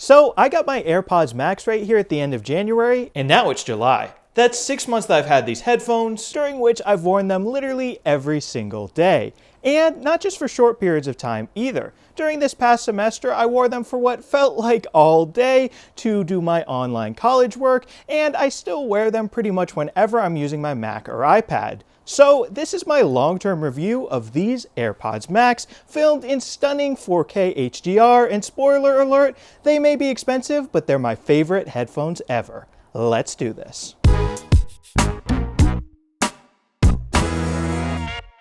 So I got my AirPods Max right here at the end of January, and now it's July. That's 6 months that I've had these headphones, during which I've worn them literally every single day. And not just for short periods of time either. During this past semester, I wore them for what felt like all day to do my online college work, and I still wear them pretty much whenever I'm using my Mac or iPad. So this is my long-term review of these AirPods Max, filmed in stunning 4K HDR, and spoiler alert, they may be expensive, but they're my favorite headphones ever. Let's do this.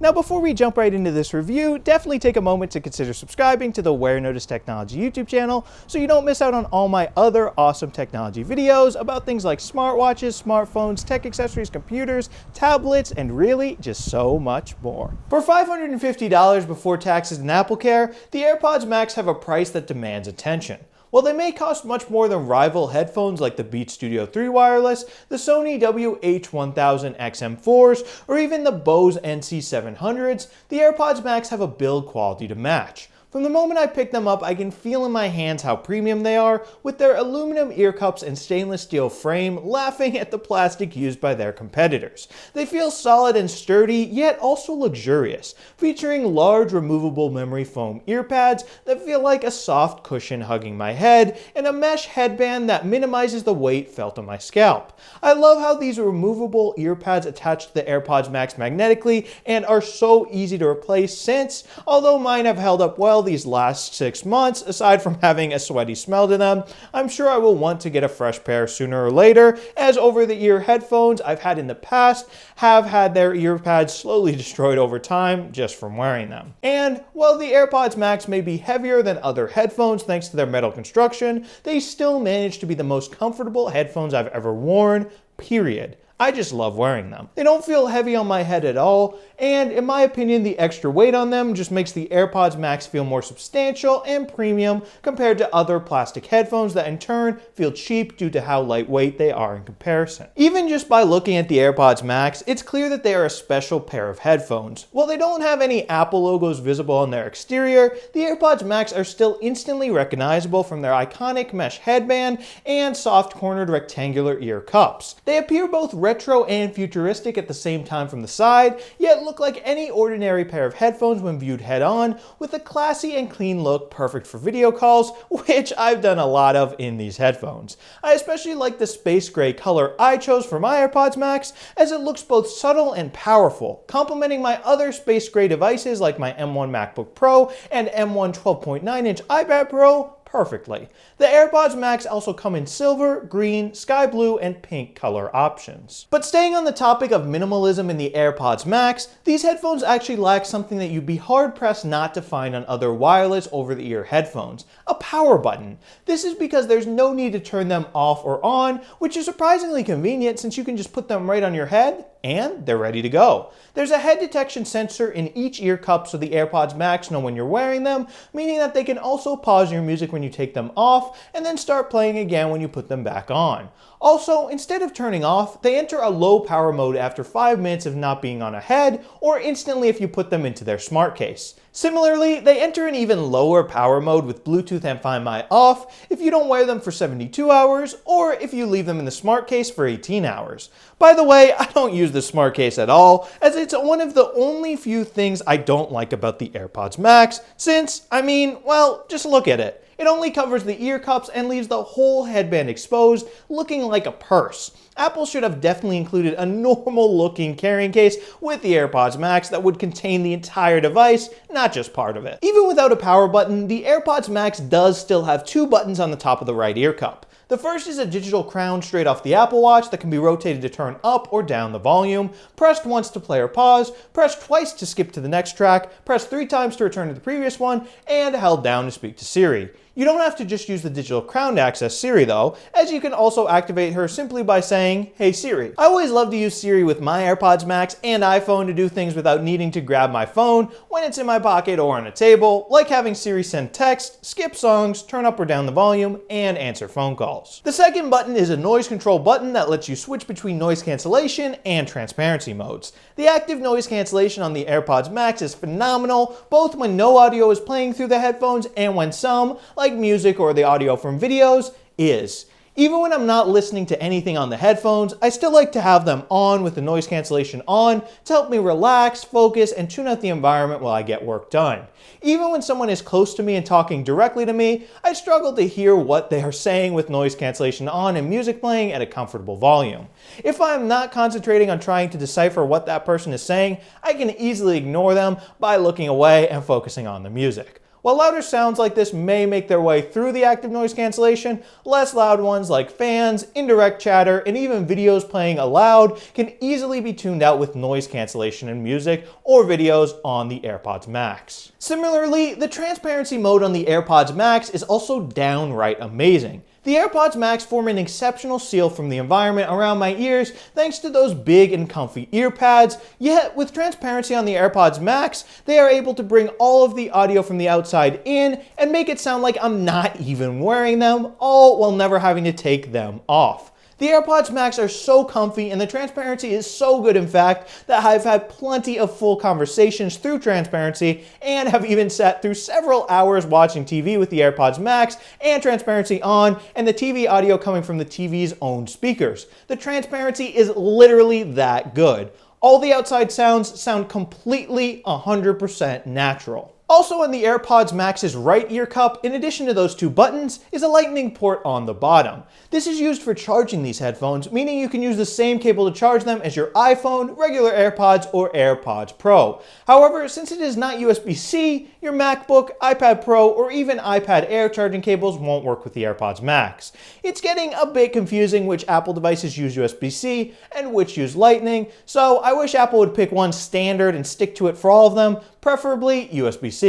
Now before we jump right into this review, definitely take a moment to consider subscribing to the Warenotice Technology YouTube channel so you don't miss out on all my other awesome technology videos about things like smartwatches, smartphones, tech accessories, computers, tablets, and really just so much more. For $550 before taxes and AppleCare, the AirPods Max have a price that demands attention. While they may cost much more than rival headphones like the Beats Studio 3 wireless, the Sony WH-1000 XM4s, or even the Bose NC700s, the AirPods Max have a build quality to match. From the moment I pick them up, I can feel in my hands how premium they are, with their aluminum ear cups and stainless steel frame laughing at the plastic used by their competitors. They feel solid and sturdy, yet also luxurious, featuring large removable memory foam ear pads that feel like a soft cushion hugging my head, and a mesh headband that minimizes the weight felt on my scalp. I love how these removable ear pads attach to the AirPods Max magnetically and are so easy to replace since, although mine have held up well these last 6 months, aside from having a sweaty smell to them, I'm sure I will want to get a fresh pair sooner or later, as over-the-ear headphones I've had in the past have had their ear pads slowly destroyed over time just from wearing them. And while the AirPods Max may be heavier than other headphones thanks to their metal construction, they still manage to be the most comfortable headphones I've ever worn, period. I just love wearing them. They don't feel heavy on my head at all, and in my opinion, the extra weight on them just makes the AirPods Max feel more substantial and premium compared to other plastic headphones that in turn feel cheap due to how lightweight they are in comparison. Even just by looking at the AirPods Max, it's clear that they are a special pair of headphones. While they don't have any Apple logos visible on their exterior, the AirPods Max are still instantly recognizable from their iconic mesh headband and soft cornered rectangular ear cups. They appear both retro and futuristic at the same time from the side, yet look like any ordinary pair of headphones when viewed head-on, with a classy and clean look perfect for video calls, which I've done a lot of in these headphones. I especially like the space gray color I chose for my AirPods Max, as it looks both subtle and powerful, complementing my other space gray devices like my M1 MacBook Pro and M1 12.9-inch iPad Pro perfectly. The AirPods Max also come in silver, green, sky blue, and pink color options. But staying on the topic of minimalism in the AirPods Max, these headphones actually lack something that you'd be hard-pressed not to find on other wireless over-the-ear headphones: a power button. This is because there's no need to turn them off or on, which is surprisingly convenient since you can just put them right on your head and they're ready to go. There's a head detection sensor in each ear cup so the AirPods Max know when you're wearing them, meaning that they can also pause your music when you take them off and then start playing again when you put them back on. Also, instead of turning off, they enter a low power mode after 5 minutes of not being on a head, or instantly if you put them into their smart case. Similarly, they enter an even lower power mode with Bluetooth and Find My off if you don't wear them for 72 hours, or if you leave them in the smart case for 18 hours. By the way, I don't use the smart case at all, as it's one of the only few things I don't like about the AirPods Max, since, well, just look at it. It only covers the ear cups and leaves the whole headband exposed, looking like a purse. Apple should have definitely included a normal looking carrying case with the AirPods Max that would contain the entire device, not just part of it. Even without a power button, the AirPods Max does still have 2 buttons on the top of the right ear cup. The first is a digital crown straight off the Apple Watch that can be rotated to turn up or down the volume, pressed once to play or pause, pressed twice to skip to the next track, pressed 3 times to return to the previous one, and held down to speak to Siri. You don't have to just use the digital crown to access Siri though, as you can also activate her simply by saying, "Hey Siri." I always love to use Siri with my AirPods Max and iPhone to do things without needing to grab my phone when it's in my pocket or on a table, like having Siri send text, skip songs, turn up or down the volume, and answer phone calls. The second button is a noise control button that lets you switch between noise cancellation and transparency modes. The active noise cancellation on the AirPods Max is phenomenal, both when no audio is playing through the headphones and when some, like like music or the audio from videos, is. Even when I'm not listening to anything on the headphones, I still like to have them on with the noise cancellation on to help me relax, focus, and tune out the environment while I get work done. Even when someone is close to me and talking directly to me, I struggle to hear what they are saying with noise cancellation on and music playing at a comfortable volume. If I'm not concentrating on trying to decipher what that person is saying, I can easily ignore them by looking away and focusing on the music. While louder sounds like this may make their way through the active noise cancellation, less loud ones like fans, indirect chatter, and even videos playing aloud can easily be tuned out with noise cancellation in music or videos on the AirPods Max. Similarly, the transparency mode on the AirPods Max is also downright amazing. The AirPods Max form an exceptional seal from the environment around my ears thanks to those big and comfy ear pads, yet with transparency on the AirPods Max, they are able to bring all of the audio from the outside in and make it sound like I'm not even wearing them, all while never having to take them off. The AirPods Max are so comfy and the transparency is so good in fact that I've had plenty of full conversations through transparency and have even sat through several hours watching TV with the AirPods Max and transparency on and the TV audio coming from the TV's own speakers. The transparency is literally that good. All the outside sounds sound completely 100% natural. Also in the AirPods Max's right ear cup, in addition to those two buttons, is a lightning port on the bottom. This is used for charging these headphones, meaning you can use the same cable to charge them as your iPhone, regular AirPods, or AirPods Pro. However, since it is not USB-C, your MacBook, iPad Pro, or even iPad Air charging cables won't work with the AirPods Max. It's getting a bit confusing which Apple devices use USB-C and which use Lightning, so I wish Apple would pick one standard and stick to it for all of them, preferably USB-C.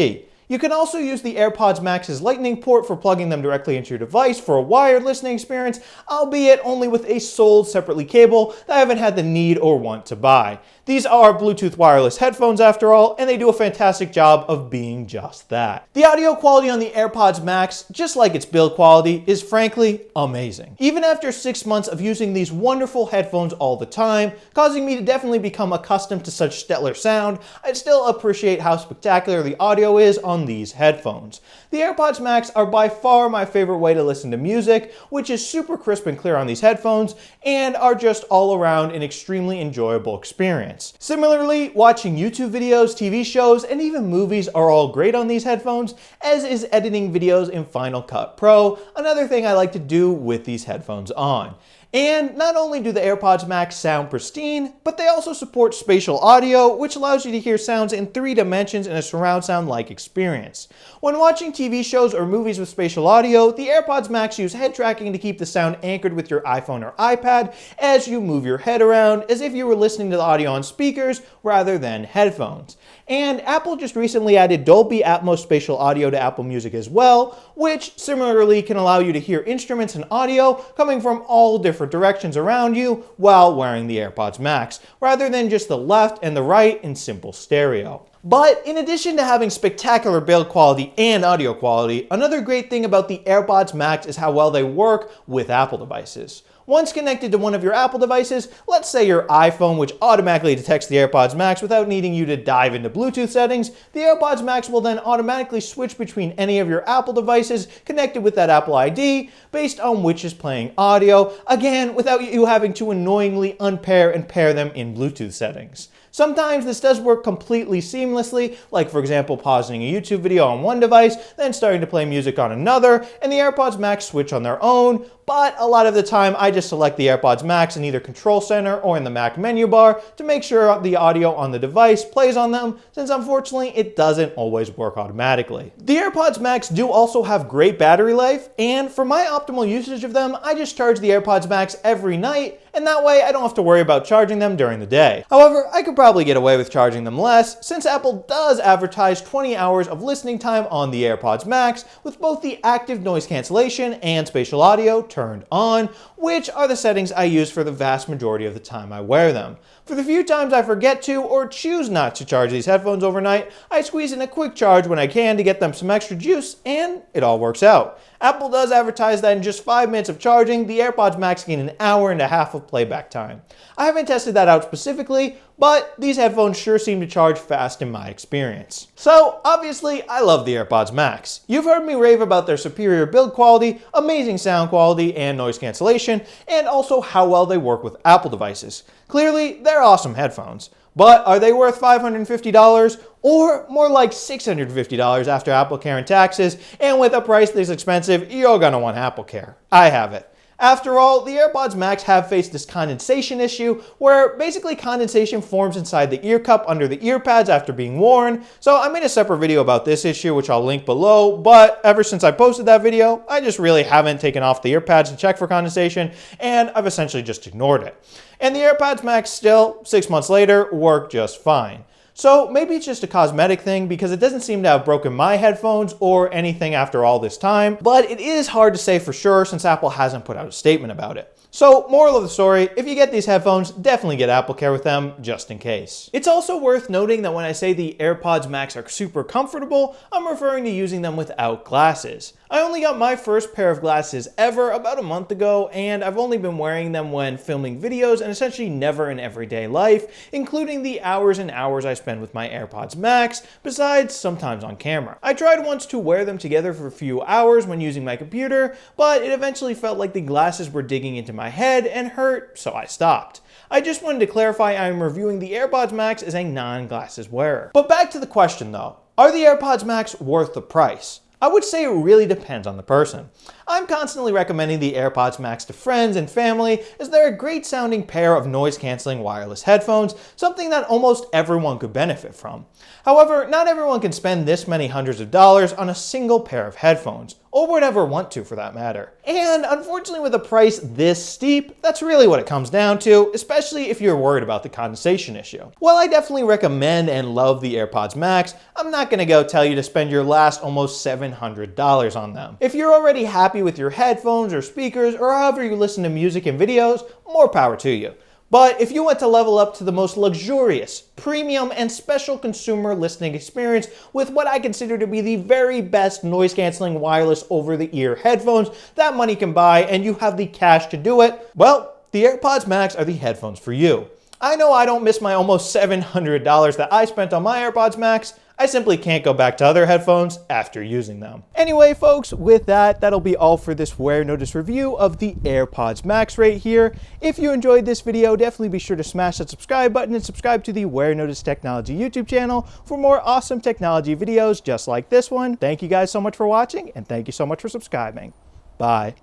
You can also use the AirPods Max's Lightning port for plugging them directly into your device for a wired listening experience, albeit only with a sold separately cable that I haven't had the need or want to buy. These are Bluetooth wireless headphones after all, and they do a fantastic job of being just that. The audio quality on the AirPods Max, just like its build quality, is frankly amazing. Even after 6 months of using these wonderful headphones all the time, causing me to definitely become accustomed to such stellar sound, I still appreciate how spectacular the audio is on these headphones. The AirPods Max are by far my favorite way to listen to music, which is super crisp and clear on these headphones, and are just all around an extremely enjoyable experience. Similarly, watching YouTube videos, TV shows, and even movies are all great on these headphones, as is editing videos in Final Cut Pro, another thing I like to do with these headphones on. And not only do the AirPods Max sound pristine, but they also support spatial audio, which allows you to hear sounds in 3 dimensions in a surround sound-like experience. When watching TV shows or movies with spatial audio, the AirPods Max use head tracking to keep the sound anchored with your iPhone or iPad as you move your head around, as if you were listening to the audio on speakers rather than headphones. And Apple just recently added Dolby Atmos spatial audio to Apple Music as well, which similarly can allow you to hear instruments and audio coming from all different directions around you while wearing the AirPods Max, rather than just the left and the right in simple stereo. But in addition to having spectacular build quality and audio quality, another great thing about the AirPods Max is how well they work with Apple devices. Once connected to one of your Apple devices, let's say your iPhone, which automatically detects the AirPods Max without needing you to dive into Bluetooth settings, the AirPods Max will then automatically switch between any of your Apple devices connected with that Apple ID based on which is playing audio, again, without you having to annoyingly unpair and pair them in Bluetooth settings. Sometimes this does work completely seamlessly, like for example pausing a YouTube video on one device, then starting to play music on another, and the AirPods Max switch on their own, but a lot of the time I just select the AirPods Max in either Control Center or in the Mac menu bar to make sure the audio on the device plays on them, since unfortunately it doesn't always work automatically. The AirPods Max do also have great battery life, and for my optimal usage of them, I just charge the AirPods Max every night, and that way I don't have to worry about charging them during the day. However, I could probably get away with charging them less, since Apple does advertise 20 hours of listening time on the AirPods Max with both the active noise cancellation and spatial audio turned on, which are the settings I use for the vast majority of the time I wear them. For the few times I forget to or choose not to charge these headphones overnight, I squeeze in a quick charge when I can to get them some extra juice, and it all works out. Apple does advertise that in just 5 minutes of charging, the AirPods Max gain an hour and a half of playback time. I haven't tested that out specifically, but but these headphones sure seem to charge fast in my experience. So obviously I love the AirPods Max. You've heard me rave about their superior build quality, amazing sound quality and noise cancellation, and also how well they work with Apple devices. Clearly, they're awesome headphones. But are they worth $550 or more like $650 after Apple Care and taxes? And with a price this expensive, you're gonna want Apple Care. I have it. After all, the AirPods Max have faced this condensation issue where basically condensation forms inside the ear cup under the ear pads after being worn. So I made a separate video about this issue, which I'll link below, but ever since I posted that video, I just really haven't taken off the ear pads to check for condensation, and I've essentially just ignored it. And the AirPods Max still, 6 months later, work just fine. So maybe it's just a cosmetic thing because it doesn't seem to have broken my headphones or anything after all this time, but it is hard to say for sure since Apple hasn't put out a statement about it. So, moral of the story, if you get these headphones, definitely get Apple Care with them, just in case. It's also worth noting that when I say the AirPods Max are super comfortable, I'm referring to using them without glasses. I only got my first pair of glasses ever about a month ago, and I've only been wearing them when filming videos and essentially never in everyday life, including the hours and hours I spend with my AirPods Max, besides sometimes on camera. I tried once to wear them together for a few hours when using my computer, but it eventually felt like the glasses were digging into my head and hurt, so I stopped. I just wanted to clarify I am reviewing the AirPods Max as a non-glasses wearer. But back to the question though, are the AirPods Max worth the price? I would say it really depends on the person. I'm constantly recommending the AirPods Max to friends and family as they're a great sounding pair of noise cancelling wireless headphones, something that almost everyone could benefit from. However, not everyone can spend this many hundreds of dollars on a single pair of headphones, or would ever want to for that matter. And unfortunately with a price this steep, that's really what it comes down to, especially if you're worried about the condensation issue. While I definitely recommend and love the AirPods Max, I'm not gonna go tell you to spend your last almost $700 on them. If you're already happy with your headphones or speakers or however you listen to music and videos, more power to you. But if you want to level up to the most luxurious, premium, and special consumer listening experience with what I consider to be the very best noise-canceling wireless over-the-ear headphones that money can buy and you have the cash to do it, well, the AirPods Max are the headphones for you. I know I don't miss my almost $700 that I spent on my AirPods Max. I simply can't go back to other headphones after using them. Anyway, folks, with that, that'll be all for this Warenotice review of the AirPods Max right here. If you enjoyed this video, definitely be sure to smash that subscribe button and subscribe to the Warenotice Technology YouTube channel for more awesome technology videos just like this one. Thank you guys so much for watching, and thank you so much for subscribing. Bye.